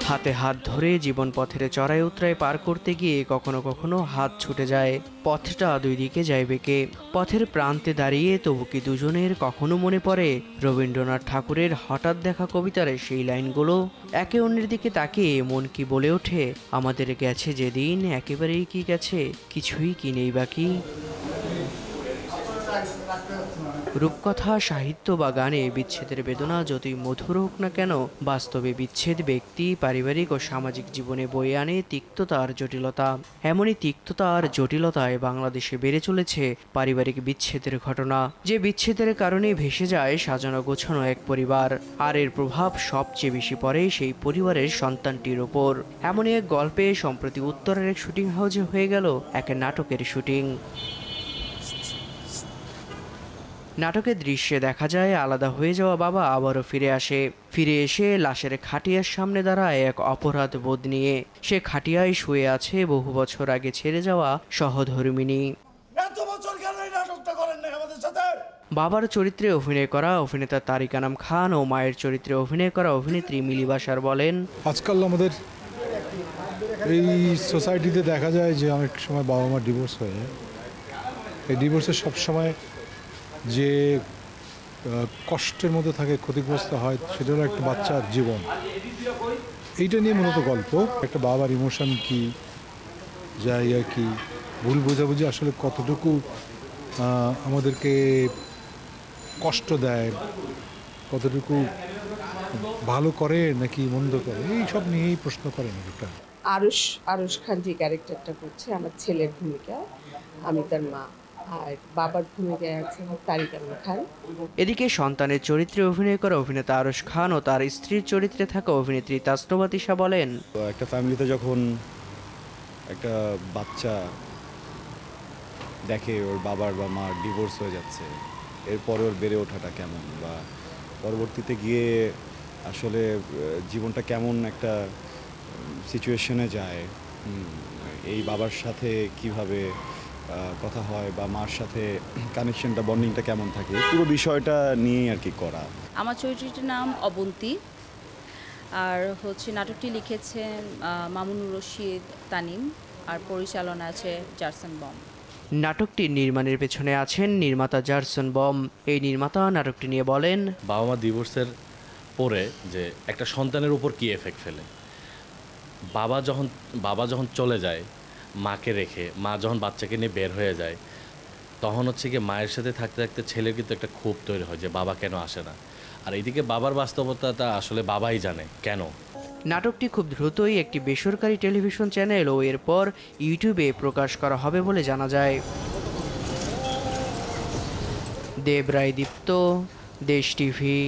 হাতে হাত ধরে জীবন পথের চড়াই উতরাই পার করতে গিয়ে কখনো কখনো হাত ছুটে যায়, পথটা দুই দিকে যায় বেঁকে। পথের প্রান্তে দাঁড়িয়ে তবু কি দুজনের কখনো মনে পড়ে রবীন্দ্রনাথ ঠাকুরের হঠাৎ দেখা কবিতার সেই লাইনগুলো? একে অন্যের দিকে তাকিয়ে মন কি বলে ওঠে, আমাদের গেছে যেদিন একেবারেই কি গেছে, কিছুই কি নেই বাকি। রূপকথা, সাহিত্য বা গানে বিচ্ছেদের বেদনা যতই মধুর হোক না কেন, বাস্তবে বিচ্ছেদ ব্যক্তি, পারিবারিক ও সামাজিক জীবনে বয়ে আনে তিক্ততা আর জটিলতা। এমনই তিক্ততা আর জটিলতায় বাংলাদেশে বেড়ে চলেছে পারিবারিক বিচ্ছেদের ঘটনা, যে বিচ্ছেদের কারণে ভেসে যায় সাজানো গোছানো এক পরিবার। আর এর প্রভাব সবচেয়ে বেশি পড়ে সেই পরিবারের সন্তানটির ওপর। এমনই এক গল্পে সম্প্রতি উত্তরের এক শুটিং হাউসে হয়ে গেল এক নাটকের শুটিং। নাটকের দৃশ্যে দেখা যায় আলাদা হয়ে যাওয়া বাবা আবারও ফিরে এসে লাশের খাটিয়ার সামনে দাঁড়ায় এক অপরাধ বোধ নিয়ে। সে খাটিয়ায় শুয়ে আছে বহু বছর আগে ছেড়ে যাওয়া সহধর্মিণী। বাবার চরিত্রে অভিনয় করা অভিনেতা তারিক আনাম খান ও মায়ের চরিত্রে অভিনয় করা অভিনেত্রী মিলি বাশার বলেন, আজকাল আমাদের এই সোসাইটিতে দেখা যায় যে অনেক সময় বাবা মা ডিভোর্স হয়ে যায়। এই ডিভোর্সের সবসময় যে কষ্টের মধ্যে থাকে, ক্ষতিগ্রস্ত হয়, সেটা হলো একটা বাচ্চার জীবন। এইটা নিয়ে মূলত গল্প। একটা বাবার ইমোশন কি, যাই আর কি, ভুল বোঝাবুঝি আসলে কতটুকু আমাদেরকে কষ্ট দেয়, কতটুকু ভালো করে নাকি মন্দ করে, এই সব নিয়েই প্রশ্ন করেন একটা। আরুশ খান যে ক্যারেক্টারটা করছে আমার ছেলের ভূমিকা, আমি তার মা, আর বাবার ভূমিকায় আছে তারিক আনাম খান। এদিকে সন্তানের চরিত্রে অভিনয় করা অভিনেতা আরুশ খান ও তার স্ত্রীর চরিত্রে থাকা অভিনেত্রী তাসনুবা তিশা বলেন, একটা ফ্যামিলিতে যখন একটা বাচ্চা দেখে ওর বাবার বা মার ডিভোর্স হয়ে যাচ্ছে, এরপরে ওর বেড়ে ওঠাটা কেমন, বা পরবর্তীতে গিয়ে আসলে জীবনটা কেমন একটা সিচুয়েশনে যায়, এই বাবার সাথে কিভাবে কথা হয় বা মার সাথে কানেকশনটা, বন্ডিংটা কেমন থাকে, পুরো বিষয়টা নিয়েই আর কি করা। আমার চরিত্রটির নাম অবন্তী, আর নাটকটি লিখেছেন মামুনুর রশিদ তানিম, আর পরিচালনা আছে জারসন বম। নাটকটির নির্মাণের পেছনে আছেন নির্মাতা জারসন বম। এই নির্মাতা নাটকটি নিয়ে বলেন, বাবা মা ডিভোর্সের পরে যে একটা সন্তানের উপর কি এফেক্ট ফেলে। বাবা যখন চলে যায় মাকে রেখে, মা যখন বাচ্চাকে নিয়ে বের হয়ে যায়, তখন কি মায়ের সাথে থাকতে থাকতে ছেলের কিন্তু একটা ক্ষোভ তৈরি হয় যে বাবা কেন আসে না। আর এইদিকে বাবার বাস্তবতাটা আসলে বাবাই জানে কেন। নাটকটি খুব দ্রুতই একটি বেসরকারি টেলিভিশন চ্যানেল ও এরপর ইউটিউবে প্রকাশ করা হবে বলে জানা যায়। দেব রায় দীপ্ত, দেশ টিভি।